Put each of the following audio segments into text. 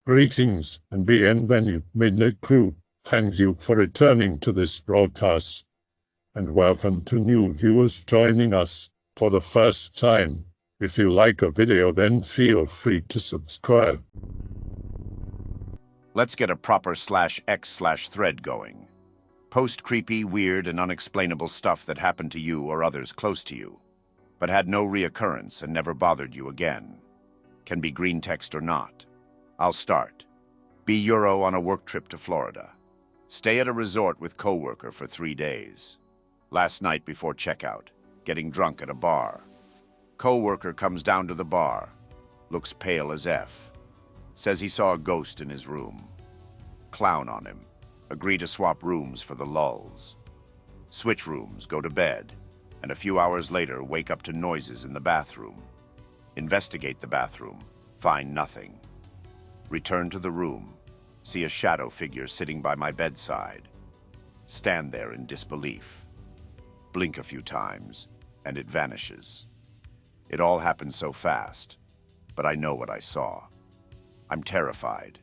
Greetings and bienvenue, Midnight Crew. Thank you for returning to this broadcast, and welcome to new viewers joining us for the first time. If you like a video, then feel free to subscribe. Let's get a proper /x/thread going. Post creepy, weird, and unexplainable stuff that happened to you or others close to you, but had no reoccurrence and never bothered you again. Can be green text or not. I'll start. Be Euro on a work trip to Florida. Stay at a resort with coworker for 3 days. Last night before checkout, getting drunk at a bar. Coworker comes down to the bar, looks pale as F. Says he saw a ghost in his room. Clown on him. Agree to swap rooms for the lulls. Switch rooms, go to bed, and a few hours later wake up to noises in the bathroom. Investigate the bathroom, find nothing. Return to the room, see a shadow figure sitting by my bedside. Stand there in disbelief. Blink a few times, and it vanishes. It all happened so fast, but I know what I saw. I'm terrified.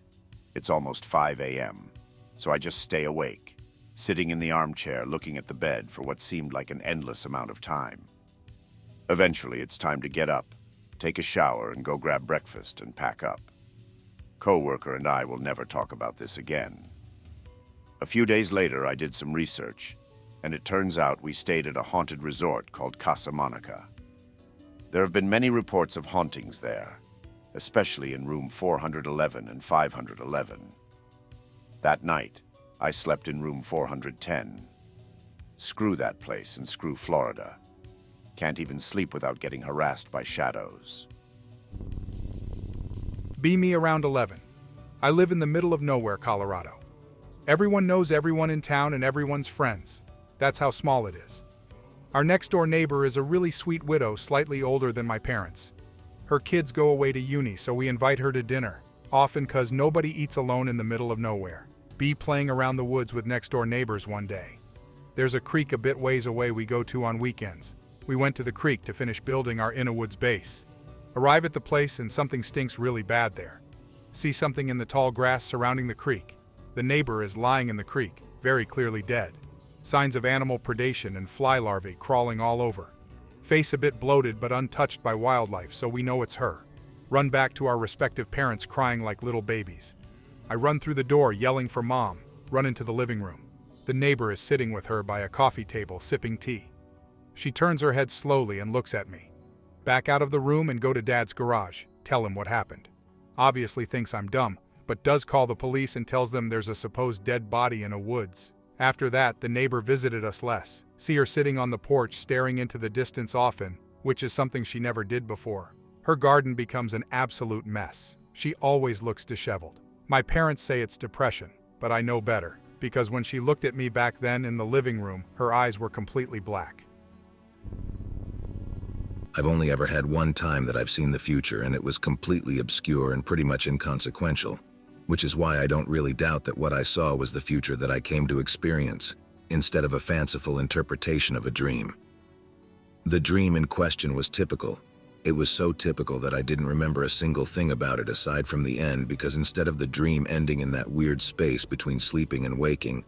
It's almost 5 a.m., so I just stay awake, sitting in the armchair looking at the bed for what seemed like an endless amount of time. Eventually, it's time to get up, take a shower, and go grab breakfast and pack up. Coworker and I will never talk about this again. A few days later, I did some research, and it turns out we stayed at a haunted resort called Casa Monica. There have been many reports of hauntings there, especially in room 411 and 511. That night, I slept in room 410. Screw that place and screw Florida. Can't even sleep without getting harassed by shadows. Be me around 11. I live in the middle of nowhere, Colorado. Everyone knows everyone in town and everyone's friends. That's how small it is. Our next-door neighbor is a really sweet widow, slightly older than my parents. Her kids go away to uni, so we invite her to dinner, often 'cause nobody eats alone in the middle of nowhere. Be playing around the woods with next-door neighbors one day. There's a creek a bit ways away we go to on weekends. We went to the creek to finish building our inner-woods base. Arrive at the place and something stinks really bad there. See something in the tall grass surrounding the creek. The neighbor is lying in the creek, very clearly dead. Signs of animal predation and fly larvae crawling all over. Face a bit bloated but untouched by wildlife, so we know it's her. Run back to our respective parents crying like little babies. I run through the door yelling for mom, run into the living room. The neighbor is sitting with her by a coffee table sipping tea. She turns her head slowly and looks at me. Back out of the room and go to Dad's garage, tell him what happened. Obviously thinks I'm dumb, but does call the police and tells them there's a supposed dead body in a woods. After that, the neighbor visited us less. See her sitting on the porch staring into the distance often, which is something she never did before. Her garden becomes an absolute mess. She always looks disheveled. My parents say it's depression, but I know better, because when she looked at me back then in the living room, her eyes were completely black. I've only ever had one time that I've seen the future, and it was completely obscure and pretty much inconsequential, which is why I don't really doubt that what I saw was the future that I came to experience, instead of a fanciful interpretation of a dream. The dream in question was typical. It was so typical that I didn't remember a single thing about it aside from the end, because instead of the dream ending in that weird space between sleeping and waking,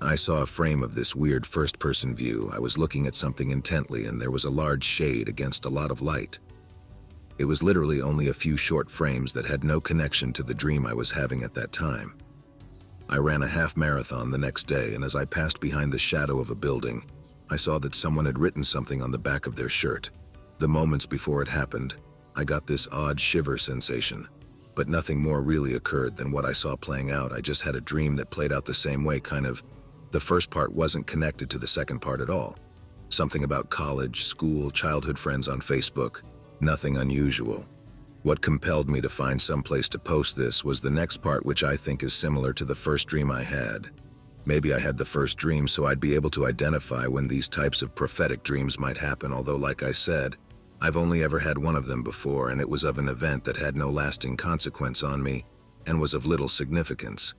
I saw a frame of this weird first-person view. I was looking at something intently, and there was a large shade against a lot of light. It was literally only a few short frames that had no connection to the dream I was having at that time. I ran a half marathon the next day, and as I passed behind the shadow of a building, I saw that someone had written something on the back of their shirt. The moments before it happened, I got this odd shiver sensation, but nothing more really occurred than what I saw playing out. I just had a dream that played out the same way, kind of. The first part wasn't connected to the second part at all. Something about college, school, childhood friends on Facebook. Nothing unusual. What compelled me to find some place to post this was the next part, which I think is similar to the first dream I had. Maybe I had the first dream so I'd be able to identify when these types of prophetic dreams might happen, although like I said, I've only ever had one of them before, and it was of an event that had no lasting consequence on me and was of little significance.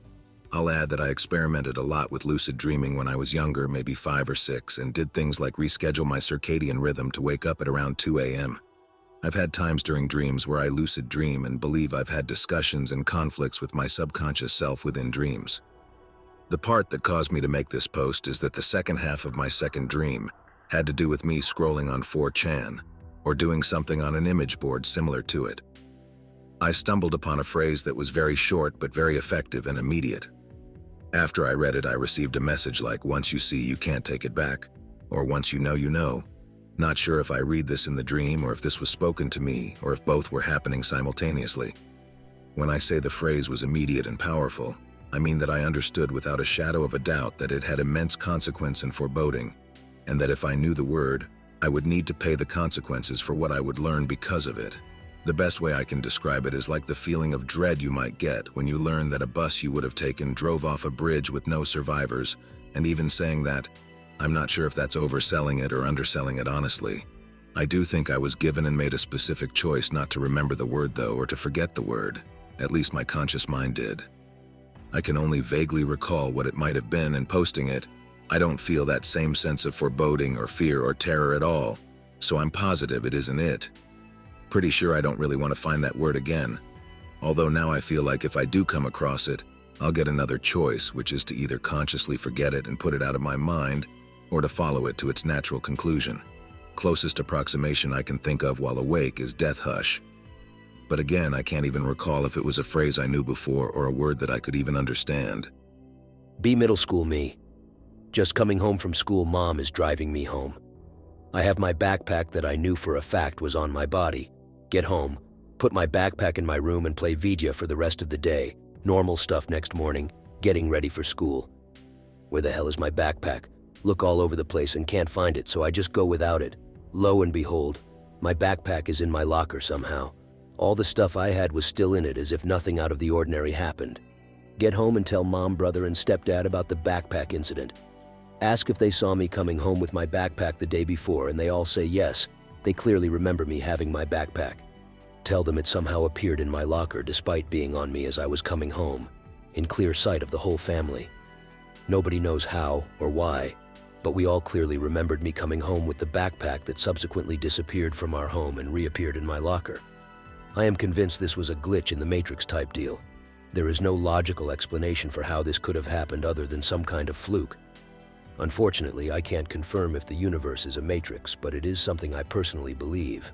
I'll add that I experimented a lot with lucid dreaming when I was younger, maybe 5 or 6, and did things like reschedule my circadian rhythm to wake up at around 2 a.m. I've had times during dreams where I lucid dream and believe I've had discussions and conflicts with my subconscious self within dreams. The part that caused me to make this post is that the second half of my second dream had to do with me scrolling on 4chan, or doing something on an image board similar to it. I stumbled upon a phrase that was very short but very effective and immediate. After I read it, I received a message like, "Once you see, you can't take it back," or "Once you know, you know." Not sure if I read this in the dream or if this was spoken to me or if both were happening simultaneously. When I say the phrase was immediate and powerful, I mean that I understood without a shadow of a doubt that it had immense consequence and foreboding, and that if I knew the word, I would need to pay the consequences for what I would learn because of it. The best way I can describe it is like the feeling of dread you might get when you learn that a bus you would have taken drove off a bridge with no survivors, and even saying that, I'm not sure if that's overselling it or underselling it honestly. I do think I was given and made a specific choice not to remember the word though, or to forget the word. At least my conscious mind did. I can only vaguely recall what it might have been, and posting it, I don't feel that same sense of foreboding or fear or terror at all, so I'm positive it isn't it. Pretty sure I don't really want to find that word again, although now I feel like if I do come across it, I'll get another choice, which is to either consciously forget it and put it out of my mind, or to follow it to its natural conclusion. Closest approximation I can think of while awake is death hush. But again, I can't even recall if it was a phrase I knew before or a word that I could even understand. Be middle school me. Just coming home from school, Mom is driving me home. I have my backpack that I knew for a fact was on my body. Get home, put my backpack in my room and play Vidya for the rest of the day. Normal stuff next morning, getting ready for school. Where the hell is my backpack? Look all over the place and can't find it, so I just go without it. Lo and behold, my backpack is in my locker somehow. All the stuff I had was still in it, as if nothing out of the ordinary happened. Get home and tell Mom, brother, and stepdad about the backpack incident. Ask if they saw me coming home with my backpack the day before, and they all say yes. They clearly remember me having my backpack. Tell them it somehow appeared in my locker despite being on me as I was coming home, in clear sight of the whole family. Nobody knows how or why, but we all clearly remembered me coming home with the backpack that subsequently disappeared from our home and reappeared in my locker. I am convinced this was a glitch in the Matrix type deal. There is no logical explanation for how this could have happened other than some kind of fluke. Unfortunately, I can't confirm if the universe is a matrix, but it is something I personally believe.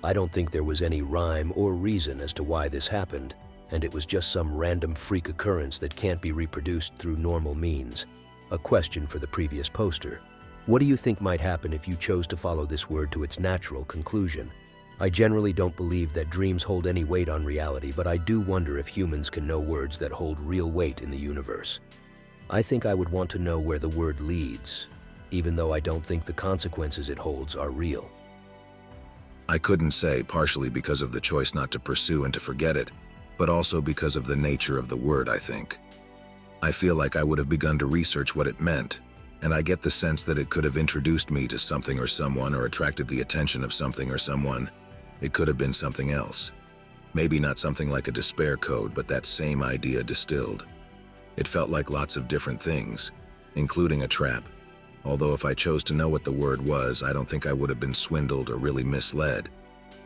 I don't think there was any rhyme or reason as to why this happened, and it was just some random freak occurrence that can't be reproduced through normal means. A question for the previous poster. What do you think might happen if you chose to follow this word to its natural conclusion? I generally don't believe that dreams hold any weight on reality, but I do wonder if humans can know words that hold real weight in the universe. I think I would want to know where the word leads, even though I don't think the consequences it holds are real. I couldn't say, partially because of the choice not to pursue and to forget it, but also because of the nature of the word, I think. I feel like I would have begun to research what it meant, and I get the sense that it could have introduced me to something or someone or attracted the attention of something or someone. It could have been something else. Maybe not something like a despair code, but that same idea distilled. It felt like lots of different things, including a trap. Although if I chose to know what the word was, I don't think I would have been swindled or really misled.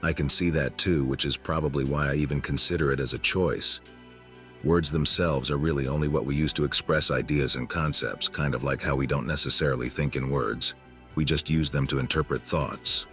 I can see that too, which is probably why I even consider it as a choice. Words themselves are really only what we use to express ideas and concepts, kind of like how we don't necessarily think in words. We just use them to interpret thoughts.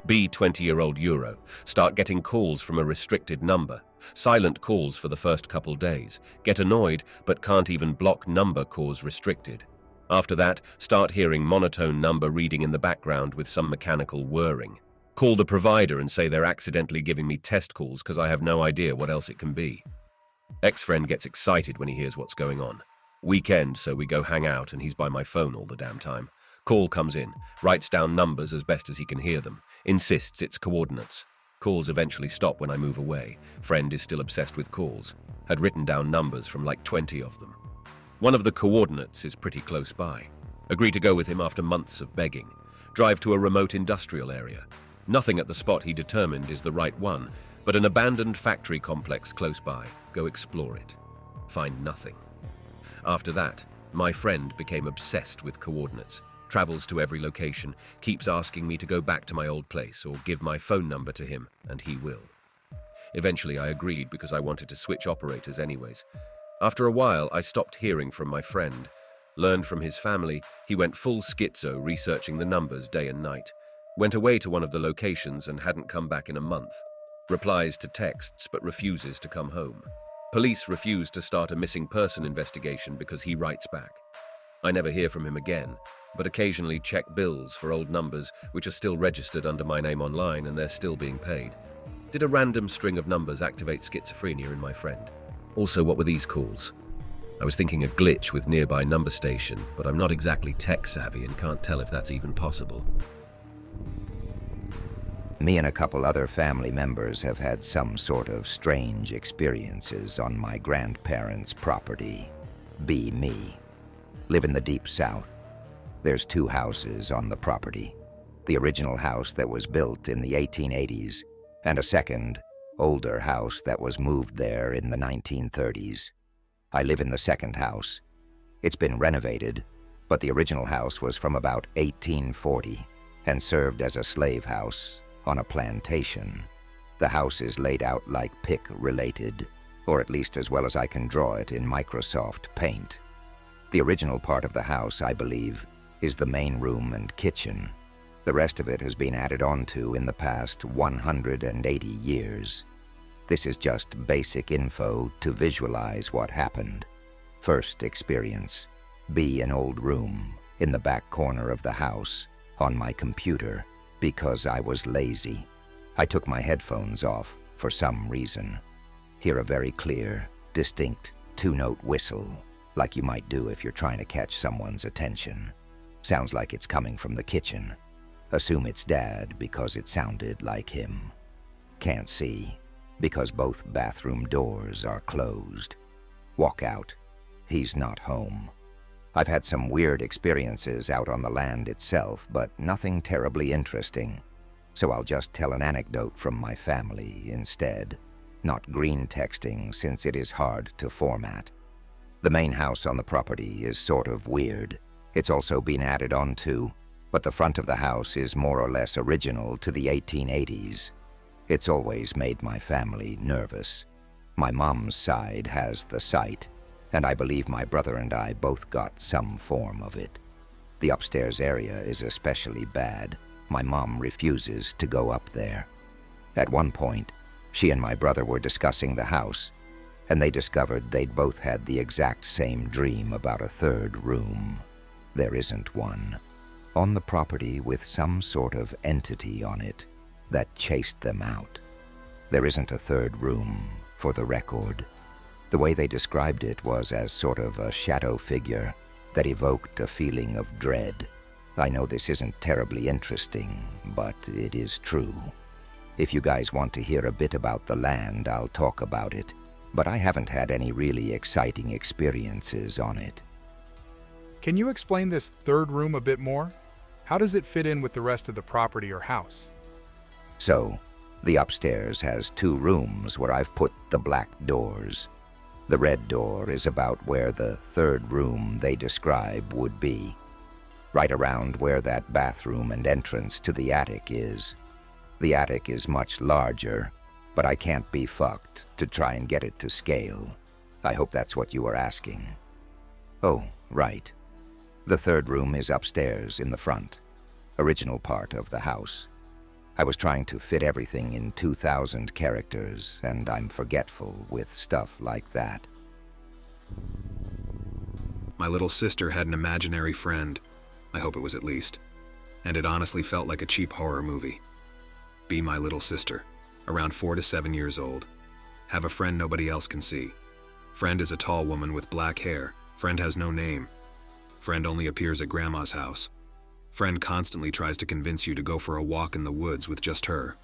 B 20-year-old Euro. Start getting calls from a restricted number. Silent calls for the first couple days. Get annoyed, but can't even block number calls restricted. After that, start hearing monotone number reading in the background with some mechanical whirring. Call the provider and say they're accidentally giving me test calls because I have no idea what else it can be. Ex-friend gets excited when he hears what's going on. Weekend, so we go hang out and he's by my phone all the damn time. Call comes in, writes down numbers as best as he can hear them, insists it's coordinates. Calls eventually stop when I move away. Friend is still obsessed with calls. Had written down numbers from like 20 of them. One of the coordinates is pretty close by. Agree to go with him after months of begging. Drive to a remote industrial area. Nothing at the spot he determined is the right one, but an abandoned factory complex close by. Go explore it. Find nothing. After that, my friend became obsessed with coordinates. travels to every location, keeps asking me to go back to my old place or give my phone number to him, and he will. Eventually, I agreed because I wanted to switch operators anyways. After a while, I stopped hearing from my friend. Learned from his family, he went full schizo researching the numbers day and night. Went away to one of the locations and hadn't come back in a month. Replies to texts but refuses to come home. Police refuse to start a missing person investigation because he writes back. I never hear from him again, but occasionally check bills for old numbers which are still registered under my name online and they're still being paid. Did a random string of numbers activate schizophrenia in my friend? Also, what were these calls? I was thinking a glitch with nearby number station, but I'm not exactly tech savvy and can't tell if that's even possible. Me and a couple other family members have had some sort of strange experiences on my grandparents' property. Be me. Live in the deep south. There's 2 houses on the property. The original house that was built in the 1880s, and a second, older house that was moved there in the 1930s. I live in the second house. It's been renovated, but the original house was from about 1840 and served as a slave house on a plantation. The house is laid out like pick-related, or at least as well as I can draw it in Microsoft Paint. The original part of the house, I believe, is the main room and kitchen. The rest of it has been added onto in the past 180 years. This is just basic info to visualize what happened. First experience: be an old room in the back corner of the house on my computer because I was lazy. I took my headphones off for some reason. Hear a very clear, distinct 2-note whistle, like you might do if you're trying to catch someone's attention. Sounds like it's coming from the kitchen. Assume it's Dad because it sounded like him. Can't see because both bathroom doors are closed. Walk out. He's not home. I've had some weird experiences out on the land itself, but nothing terribly interesting. So I'll just tell an anecdote from my family instead. Not green texting, since it is hard to format. The main house on the property is sort of weird. It's also been added onto, but the front of the house is more or less original to the 1880s. It's always made my family nervous. My mom's side has the site, and I believe my brother and I both got some form of it. The upstairs area is especially bad. My mom refuses to go up there. At one point, she and my brother were discussing the house, and they discovered they'd both had the exact same dream about a third room. There isn't one. On the property with some sort of entity on it that chased them out. There isn't a third room, for the record. The way they described it was as sort of a shadow figure that evoked a feeling of dread. I know this isn't terribly interesting, but it is true. If you guys want to hear a bit about the land, I'll talk about it, but I haven't had any really exciting experiences on it. Can you explain this third room a bit more? How does it fit in with the rest of the property or house? So, the upstairs has 2 rooms where I've put the black doors. The red door is about where the third room they describe would be, right around where that bathroom and entrance to the attic is. The attic is much larger, but I can't be fucked to try and get it to scale. I hope that's what you were asking. Oh, right. The third room is upstairs in the front, original part of the house. I was trying to fit everything in 2,000 characters, and I'm forgetful with stuff like that. My little sister had an imaginary friend. I hope it was at least. And it honestly felt like a cheap horror movie. Be my little sister, around 4 to 7 years old. Have a friend nobody else can see. Friend is a tall woman with black hair. Friend has no name. Friend only appears at grandma's house. Friend constantly tries to convince you to go for a walk in the woods with just her.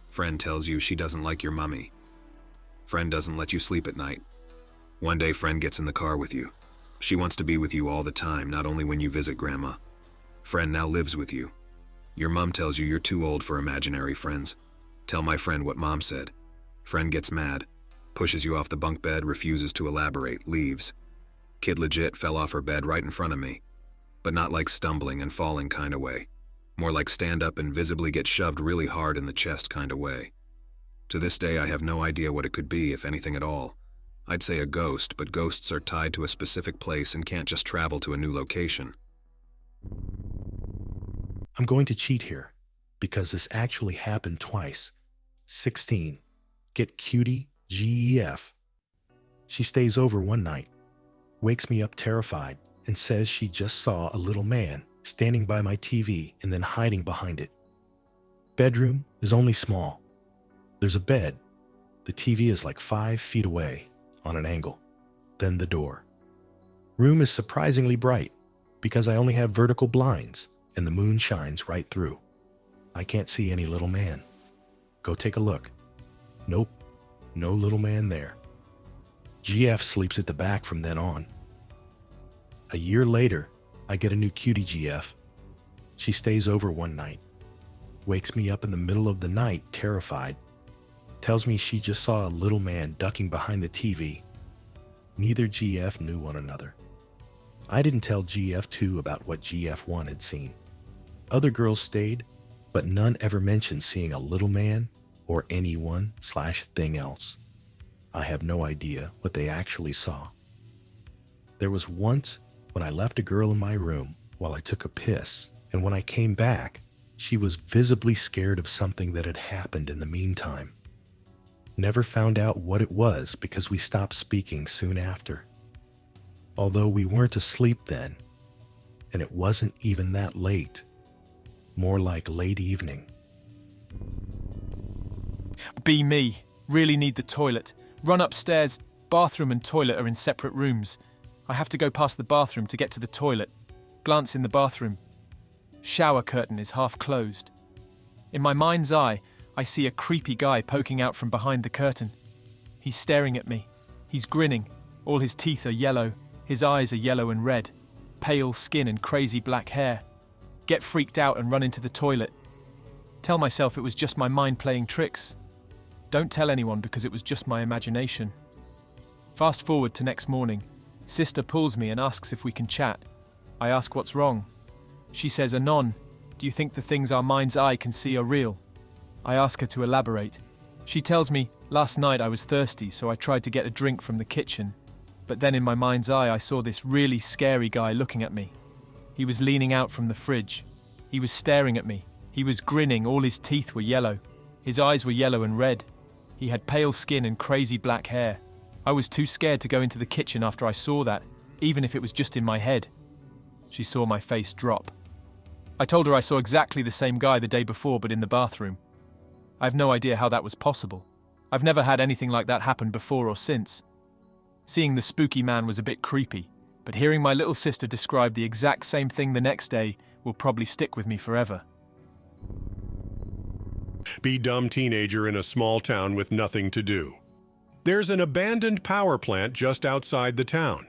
Friend tells you she doesn't like your mummy. Friend doesn't let you sleep at night. One day, friend gets in the car with you. She wants to be with you all the time, not only when you visit grandma. Friend now lives with you. Your mom tells you you're too old for imaginary friends. Tell my friend what mom said. Friend gets mad, pushes you off the bunk bed, refuses to elaborate, leaves. Kid legit fell off her bed right in front of me. but not like stumbling and falling kind of way. More like stand up and visibly get shoved really hard in the chest kind of way. To this day, I have no idea what it could be, if anything at all. I'd say a ghost, but ghosts are tied to a specific place and can't just travel to a new location. I'm going to cheat here, because this actually happened twice. 16. Get cutie, GEF. She stays over one night, wakes me up terrified, and says she just saw a little man standing by my TV and then hiding behind it. Bedroom is only small. There's a bed. The TV is like 5 feet away on an angle. Then the door. Room is surprisingly bright because I only have vertical blinds and the moon shines right through. I can't see any little man. Go take a look. Nope, no little man there. GF sleeps at the back from then on. A year later, I get a new cutie GF. She stays over one night, wakes me up in the middle of the night terrified, tells me she just saw a little man ducking behind the TV. Neither GF knew one another. I didn't tell GF2 about what GF1 had seen. Other girls stayed, but none ever mentioned seeing a little man or anyone/thing else. I have no idea what they actually saw. There was once when I left a girl in my room while I took a piss, and when I came back, she was visibly scared of something that had happened in the meantime. Never found out what it was because we stopped speaking soon after. Although we weren't asleep then, and it wasn't even that late. More like late evening. Be me. Really need the toilet. Run upstairs. Bathroom and toilet are in separate rooms. I have to go past the bathroom to get to the toilet. Glance in the bathroom. Shower curtain is half closed. In my mind's eye, I see a creepy guy poking out from behind the curtain. He's staring at me. He's grinning. All his teeth are yellow. His eyes are yellow and red. Pale skin and crazy black hair. Get freaked out and run into the toilet. Tell myself it was just my mind playing tricks. Don't tell anyone because it was just my imagination. Fast forward to next morning. Sister pulls me and asks if we can chat. I ask what's wrong. She says, Anon, do you think the things our mind's eye can see are real? I ask her to elaborate. She tells me, last night I was thirsty, so I tried to get a drink from the kitchen. But then in my mind's eye I saw this really scary guy looking at me. He was leaning out from the fridge. He was staring at me. He was grinning, all his teeth were yellow. His eyes were yellow and red. He had pale skin and crazy black hair. I was too scared to go into the kitchen after I saw that, even if it was just in my head. She saw my face drop. I told her I saw exactly the same guy the day before, but in the bathroom. I have no idea how that was possible. I've never had anything like that happen before or since. Seeing the spooky man was a bit creepy, but hearing my little sister describe the exact same thing the next day will probably stick with me forever. Be dumb teenager in a small town with nothing to do. There's an abandoned power plant just outside the town.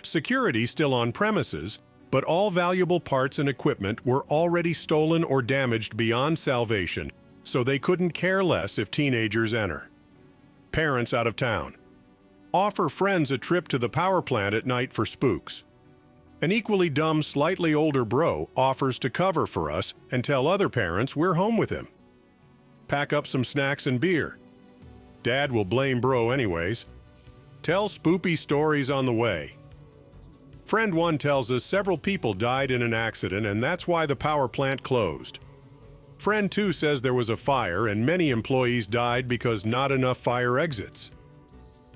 Security still on premises, but all valuable parts and equipment were already stolen or damaged beyond salvation, so they couldn't care less if teenagers enter. Parents out of town. Offer friends a trip to the power plant at night for spooks. An equally dumb, slightly older bro offers to cover for us and tell other parents we're home with him. Pack up some snacks and beer. Dad will blame bro anyways. Tell spoopy stories on the way. Friend 1 tells us several people died in an accident and that's why the power plant closed. Friend 2 says there was a fire and many employees died because not enough fire exits.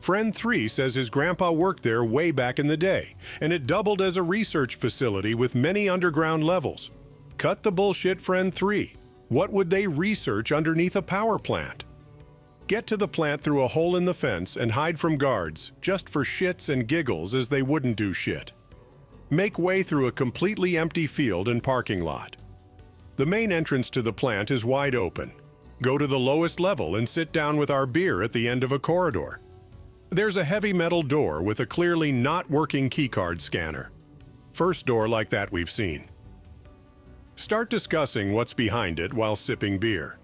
Friend 3 says his grandpa worked there way back in the day, and it doubled as a research facility with many underground levels. Cut the bullshit, Friend 3. What would they research underneath a power plant? Get to the plant through a hole in the fence and hide from guards, just for shits and giggles as they wouldn't do shit. Make way through a completely empty field and parking lot. The main entrance to the plant is wide open. Go to the lowest level and sit down with our beer at the end of a corridor. There's a heavy metal door with a clearly not working keycard scanner. First door like that we've seen. Start discussing what's behind it while sipping beer.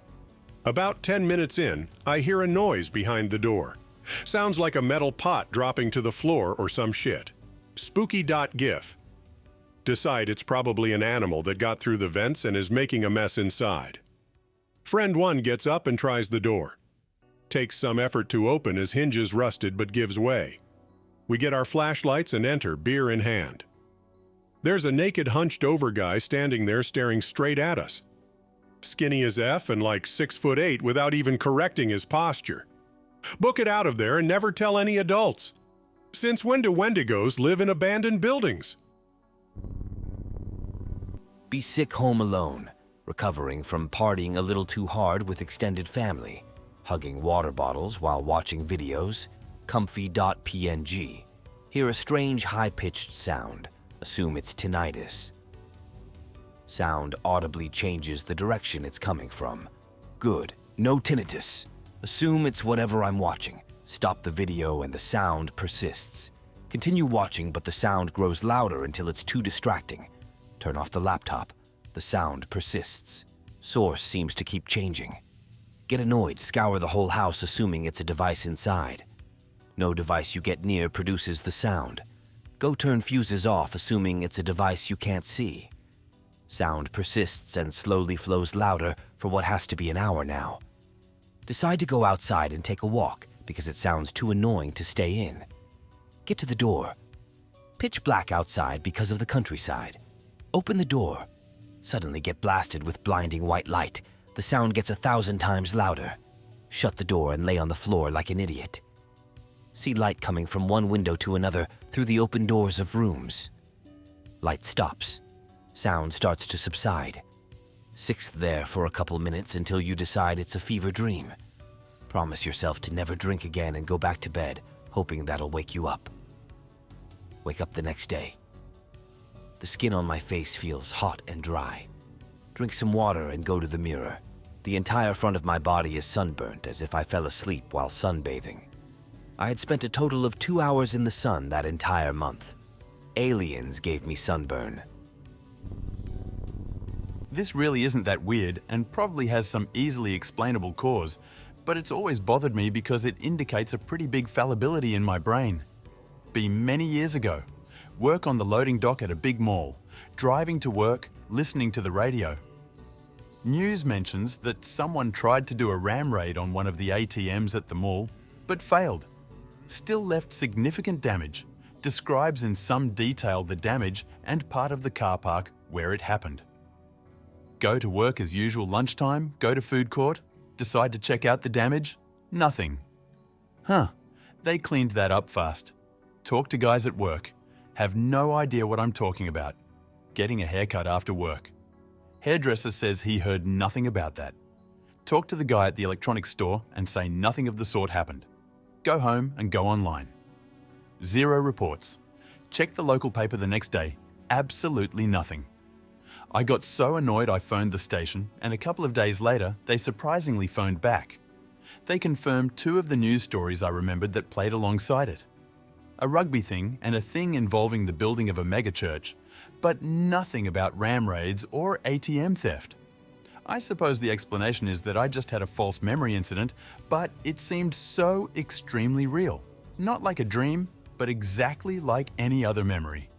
About 10 minutes in, I hear a noise behind the door. Sounds like a metal pot dropping to the floor or some shit. Spooky.gif. Decide it's probably an animal that got through the vents and is making a mess inside. Friend 1 gets up and tries the door. Takes some effort to open as hinges rusted but gives way. We get our flashlights and enter, beer in hand. There's a naked hunched-over guy standing there staring straight at us. Skinny as F and like 6'8" without even correcting his posture. Book it out of there and never tell any adults. Since when do Wendigos live in abandoned buildings? Be sick home alone, recovering from partying a little too hard with extended family, hugging water bottles while watching videos, comfy.png. Hear a strange high-pitched sound. Assume it's tinnitus. Sound audibly changes the direction it's coming from. Good. No tinnitus. Assume it's whatever I'm watching. Stop the video and the sound persists. Continue watching, but the sound grows louder until it's too distracting. Turn off the laptop. The sound persists. Source seems to keep changing. Get annoyed, scour the whole house assuming it's a device inside. No device you get near produces the sound. Go turn fuses off assuming it's a device you can't see. Sound persists and slowly flows louder for what has to be an hour now. Decide to go outside and take a walk because it sounds too annoying to stay in. Get to the door. Pitch black outside because of the countryside. Open the door. Suddenly get blasted with blinding white light. The sound gets 1,000 times louder. Shut the door and lay on the floor like an idiot. See light coming from one window to another through the open doors of rooms. Light stops. Sound starts to subside. Sixth there for a couple minutes until you decide it's a fever dream. Promise yourself to never drink again and go back to bed, hoping that'll wake you up. Wake up the next day. The skin on my face feels hot and dry. Drink some water and go to the mirror. The entire front of my body is sunburnt as if I fell asleep while sunbathing. I had spent a total of 2 hours in the sun that entire month. Aliens gave me sunburn. This really isn't that weird and probably has some easily explainable cause, but it's always bothered me because it indicates a pretty big fallibility in my brain. Be many years ago. Work on the loading dock at a big mall. Driving to work, listening to the radio. News mentions that someone tried to do a ram raid on one of the ATMs at the mall, but failed. Still left significant damage. Describes in some detail the damage and part of the car park where it happened. Go to work as usual lunchtime, go to food court, decide to check out the damage, nothing. Huh, they cleaned that up fast. Talk to guys at work. Have no idea what I'm talking about. Getting a haircut after work. Hairdresser says he heard nothing about that. Talk to the guy at the electronics store and say nothing of the sort happened. Go home and go online. 0 reports. Check the local paper the next day. Absolutely nothing. I got so annoyed I phoned the station, and a couple of days later, they surprisingly phoned back. They confirmed 2 of the news stories I remembered that played alongside it. A rugby thing and a thing involving the building of a megachurch, but nothing about ram raids or ATM theft. I suppose the explanation is that I just had a false memory incident, but it seemed so extremely real. Not like a dream, but exactly like any other memory.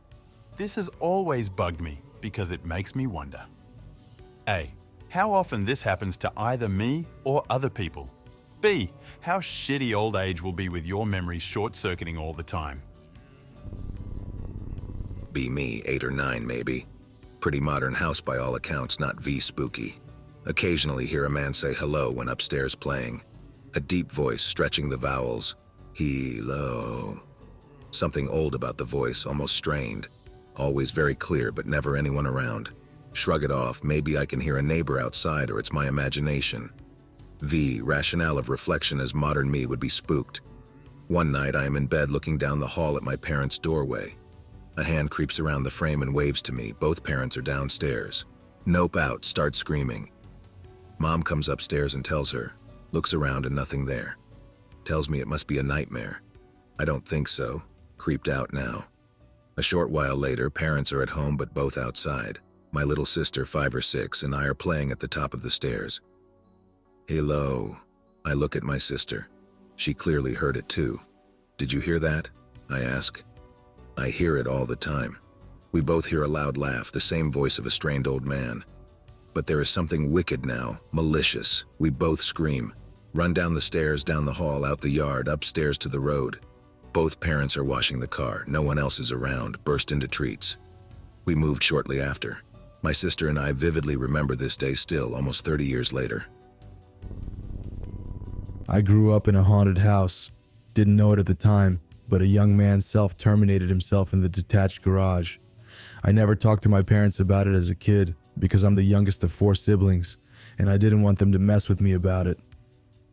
This has always bugged me because it makes me wonder. A. How often this happens to either me or other people. B. How shitty old age will be with your memories short-circuiting all the time. Be me, 8 or 9 maybe. Pretty modern house by all accounts, not V-spooky. Occasionally hear a man say hello when upstairs playing. A deep voice stretching the vowels. Hello. Something old about the voice, almost strained. Always very clear, but never anyone around. Shrug it off, maybe I can hear a neighbor outside or it's my imagination. V. Rationale of reflection as modern me would be spooked. One night I am in bed looking down the hall at my parents' doorway. A hand creeps around the frame and waves to me. Both parents are downstairs. Nope out, start screaming. Mom comes upstairs and tells her. Looks around and nothing there. Tells me it must be a nightmare. I don't think so. Creeped out now. A short while later, parents are at home but both outside. My little sister, 5 or 6, and I are playing at the top of the stairs. Hello. I look at my sister. She clearly heard it too. Did you hear that? I ask. I hear it all the time. We both hear a loud laugh, the same voice of a strained old man. But there is something wicked now, malicious. We both scream. Run down the stairs, down the hall, out the yard, upstairs to the road. Both parents are washing the car. No one else is around. Burst into treats. We moved shortly after. My sister and I vividly remember this day still, almost 30 years later. I grew up in a haunted house. Didn't know it at the time, but a young man self-terminated himself in the detached garage. I never talked to my parents about it as a kid because I'm the youngest of 4 siblings, and I didn't want them to mess with me about it.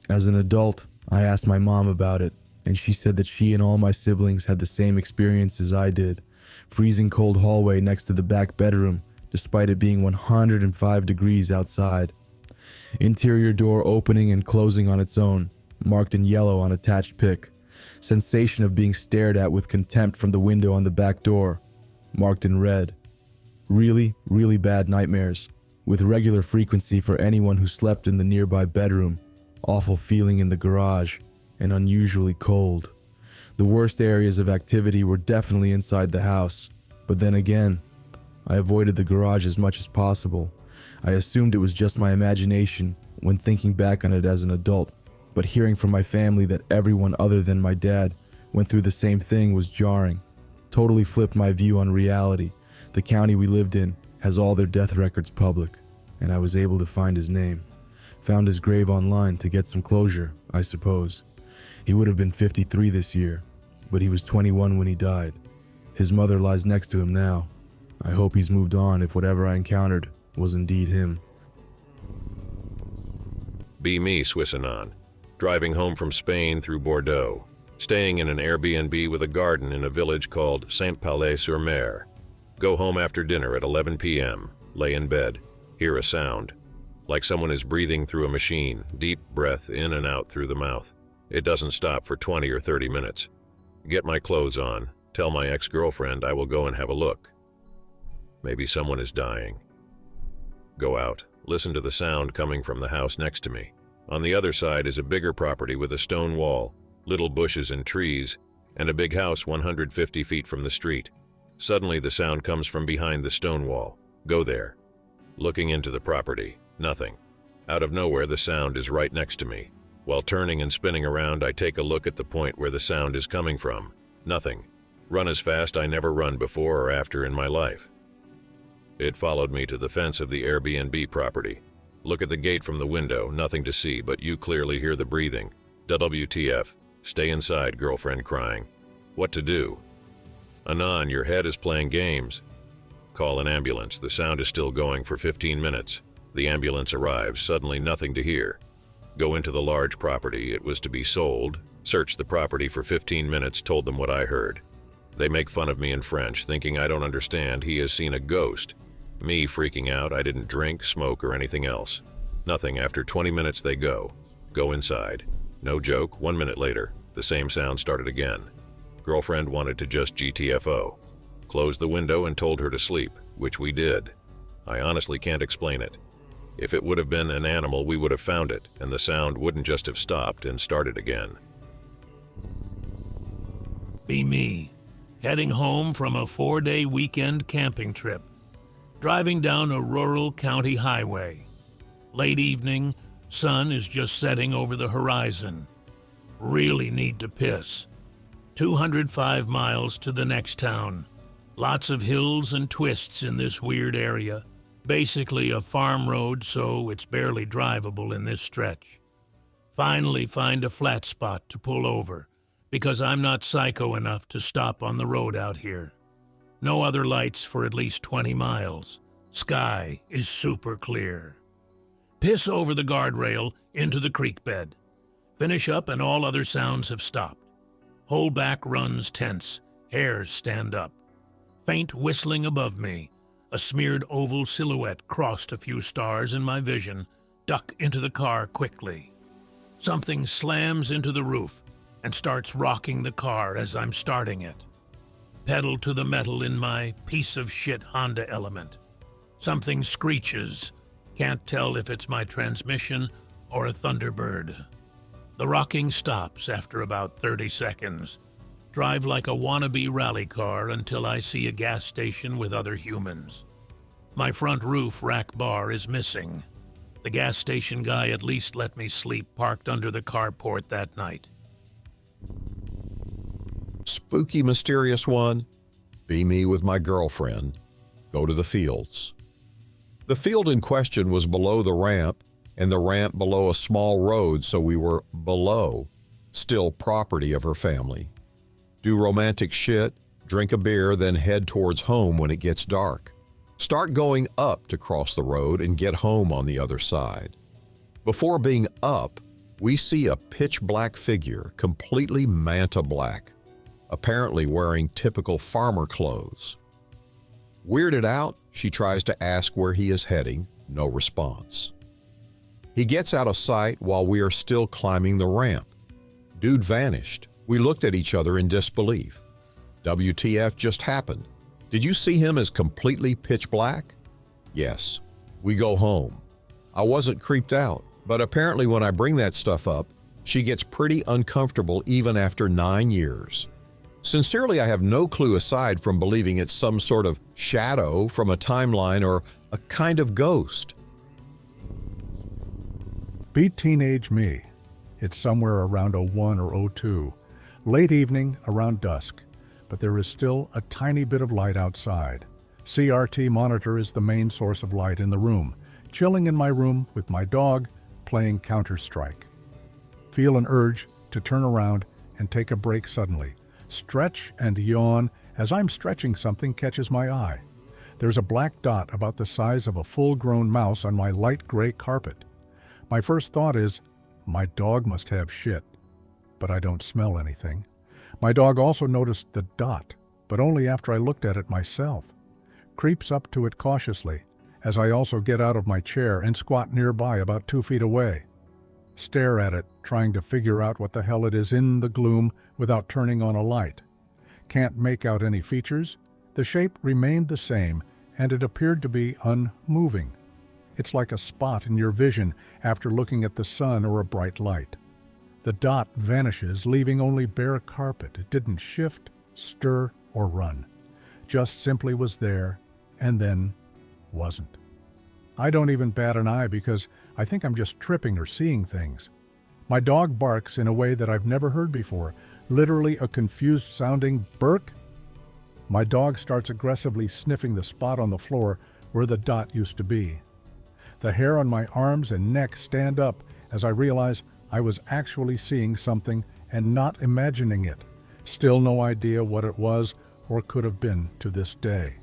As an adult, I asked my mom about it, and she said that she and all my siblings had the same experience as I did. Freezing cold hallway next to the back bedroom, despite it being 105 degrees outside. Interior door opening and closing on its own, marked in yellow on attached pic. Sensation of being stared at with contempt from the window on the back door, marked in red. Really, really bad nightmares, with regular frequency for anyone who slept in the nearby bedroom. Awful feeling in the garage, and unusually cold. The worst areas of activity were definitely inside the house, but then again, I avoided the garage as much as possible. I assumed it was just my imagination when thinking back on it as an adult, but hearing from my family that everyone other than my dad went through the same thing was jarring. Totally flipped my view on reality. The county we lived in has all their death records public, and I was able to find his name. Found his grave online to get some closure, I suppose. He would have been 53 this year, but he was 21 when he died. His mother lies next to him now. I hope he's moved on if whatever I encountered was indeed him. Be me, Swissanon. Driving home from Spain through Bordeaux. Staying in an Airbnb with a garden in a village called Saint-Palais-sur-Mer. Go home after dinner at 11 p.m. Lay in bed. Hear a sound. Like someone is breathing through a machine. Deep breath in and out through the mouth. It doesn't stop for 20 or 30 minutes. Get my clothes on. Tell my ex-girlfriend I will go and have a look. Maybe someone is dying. Go out. Listen to the sound coming from the house next to me. On the other side is a bigger property with a stone wall, little bushes and trees, and a big house 150 feet from the street. Suddenly the sound comes from behind the stone wall. Go there. Looking into the property. Nothing. Out of nowhere the sound is right next to me. While turning and spinning around, I take a look at the point where the sound is coming from. Nothing. Run as fast I never run before or after in my life. It followed me to the fence of the Airbnb property. Look at the gate from the window, nothing to see, but you clearly hear the breathing. WTF. Stay inside, girlfriend crying. What to do? Anon, your head is playing games. Call an ambulance. The sound is still going for 15 minutes. The ambulance arrives, suddenly nothing to hear. Go into the large property. It was to be sold. Search the property for 15 minutes, told them what I heard. They make fun of me in French, thinking I don't understand. He has seen a ghost. Me freaking out, I didn't drink, smoke, or anything else. Nothing. After 20 minutes they go. Go inside. No joke, 1 minute later, the same sound started again. Girlfriend wanted to just GTFO. Closed the window and told her to sleep, which we did. I honestly can't explain it. If it would have been an animal, we would have found it, and the sound wouldn't just have stopped and started again. Be me, heading home from a 4-day weekend camping trip. Driving down a rural county highway. Late evening, sun is just setting over the horizon. Really need to piss. 205 miles to the next town. Lots of hills and twists in this weird area. Basically a farm road, so it's barely drivable in this stretch. Finally find a flat spot to pull over, because I'm not psycho enough to stop on the road out here. No other lights for at least 20 miles. Sky is super clear. Piss over the guardrail into the creek bed. Finish up and all other sounds have stopped. Whole back runs tense. Hairs stand up. Faint whistling above me. A smeared oval silhouette crossed a few stars in my vision. Duck into the car quickly. Something slams into the roof and starts rocking the car as I'm starting it. Pedal to the metal in my piece of shit Honda Element. Something screeches. Can't tell if it's my transmission or a Thunderbird. The rocking stops after about 30 seconds. Drive like a wannabe rally car until I see a gas station with other humans. My front roof rack bar is missing. The gas station guy at least let me sleep parked under the carport that night. Spooky, mysterious one. Be me with my girlfriend. Go to the fields. The field in question was below the ramp, and the ramp below a small road, so we were below, still property of her family. Do romantic shit, drink a beer, then head towards home when it gets dark. Start going up to cross the road and get home on the other side. Before being up, we see a pitch black figure, completely manta black, apparently wearing typical farmer clothes. Weirded out, she tries to ask where he is heading, no response. He gets out of sight while we are still climbing the ramp. Dude vanished. We looked at each other in disbelief. WTF just happened? Did you see him as completely pitch black? Yes. We go home. I wasn't creeped out, but apparently when I bring that stuff up, she gets pretty uncomfortable even after 9 years. Sincerely, I have no clue aside from believing it's some sort of shadow from a timeline or a kind of ghost. Beat teenage me. It's somewhere around 01 or 02. Late evening, around dusk. But there is still a tiny bit of light outside. CRT monitor is the main source of light in the room. Chilling in my room with my dog, playing Counter-Strike. Feel an urge to turn around and take a break suddenly. Stretch and yawn as I'm stretching something catches my eye. There's a black dot about the size of a full-grown mouse on my light gray carpet. My first thought is, my dog must have shit. But I don't smell anything. My dog also noticed the dot, but only after I looked at it myself. Creeps up to it cautiously, as I also get out of my chair and squat nearby about 2 feet away. Stare at it, trying to figure out what the hell it is in the gloom without turning on a light. Can't make out any features. The shape remained the same, and it appeared to be unmoving. It's like a spot in your vision after looking at the sun or a bright light. The dot vanishes, leaving only bare carpet. It didn't shift, stir, or run. Just simply was there, and then wasn't. I don't even bat an eye because I think I'm just tripping or seeing things. My dog barks in a way that I've never heard before, literally a confused-sounding bark. My dog starts aggressively sniffing the spot on the floor where the dot used to be. The hair on my arms and neck stand up as I realize I was actually seeing something and not imagining it. Still no idea what it was or could have been to this day.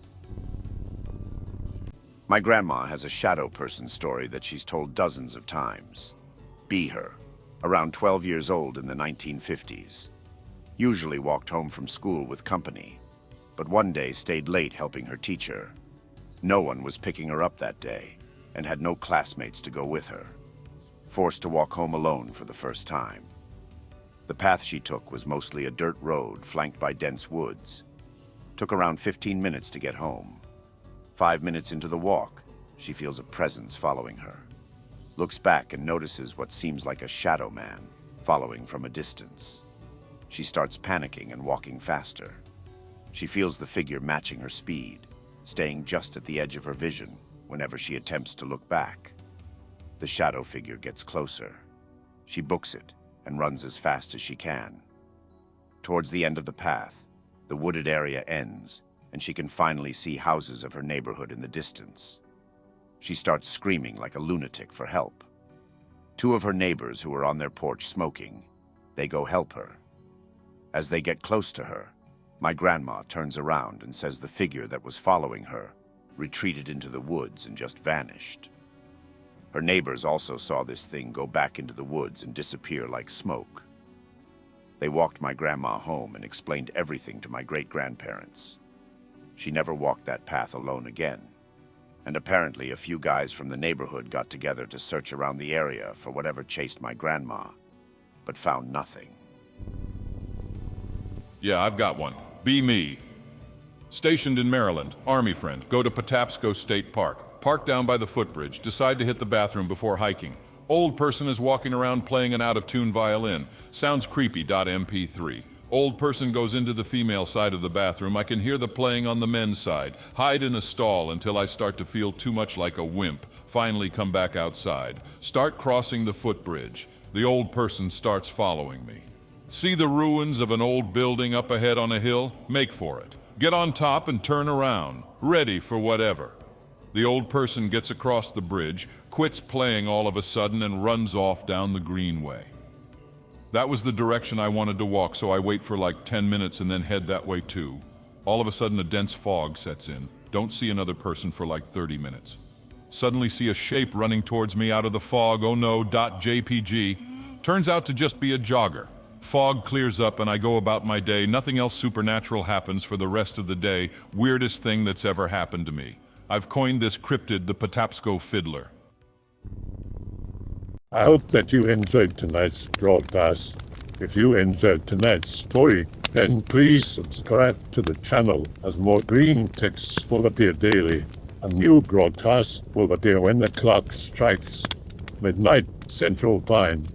My grandma has a shadow person story that she's told dozens of times. Be her, around 12 years old in the 1950s. Usually walked home from school with company, but one day stayed late helping her teacher. No one was picking her up that day and had no classmates to go with her. Forced to walk home alone for the first time. The path she took was mostly a dirt road flanked by dense woods. Took around 15 minutes to get home. 5 minutes into the walk, she feels a presence following her. Looks back and notices what seems like a shadow man following from a distance. She starts panicking and walking faster. She feels the figure matching her speed, staying just at the edge of her vision whenever she attempts to look back. The shadow figure gets closer. She books it and runs as fast as she can. Towards the end of the path, the wooded area ends, and she can finally see houses of her neighborhood in the distance. She starts screaming like a lunatic for help. 2 of her neighbors who are on their porch smoking, they go help her. As they get close to her, my grandma turns around and says the figure that was following her retreated into the woods and just vanished. Her neighbors also saw this thing go back into the woods and disappear like smoke. They walked my grandma home and explained everything to my great-grandparents. She never walked that path alone again. And apparently a few guys from the neighborhood got together to search around the area for whatever chased my grandma, but found nothing. Yeah, I've got one. Be me. Stationed in Maryland, Army friend, go to Patapsco State Park. Park down by the footbridge, decide to hit the bathroom before hiking. Old person is walking around playing an out-of-tune violin. Sounds creepy. MP3. Old person goes into the female side of the bathroom. I can hear the playing on the men's side. Hide in a stall until I start to feel too much like a wimp. Finally come back outside. Start crossing the footbridge. The old person starts following me. See the ruins of an old building up ahead on a hill? Make for it. Get on top and turn around, ready for whatever. The old person gets across the bridge, quits playing all of a sudden, and runs off down the greenway. That was the direction I wanted to walk, so I wait for like 10 minutes and then head that way too. All of a sudden a dense fog sets in. Don't see another person for like 30 minutes. Suddenly see a shape running towards me out of the fog. Oh no, .jpg. Turns out to just be a jogger. Fog clears up and I go about my day. Nothing else supernatural happens for the rest of the day. Weirdest thing that's ever happened to me. I've coined this cryptid the Patapsco Fiddler. I hope that you enjoyed tonight's broadcast. If you enjoyed tonight's story, then please subscribe to the channel, as more green texts will appear daily. A new broadcast will appear when the clock strikes midnight Central Time.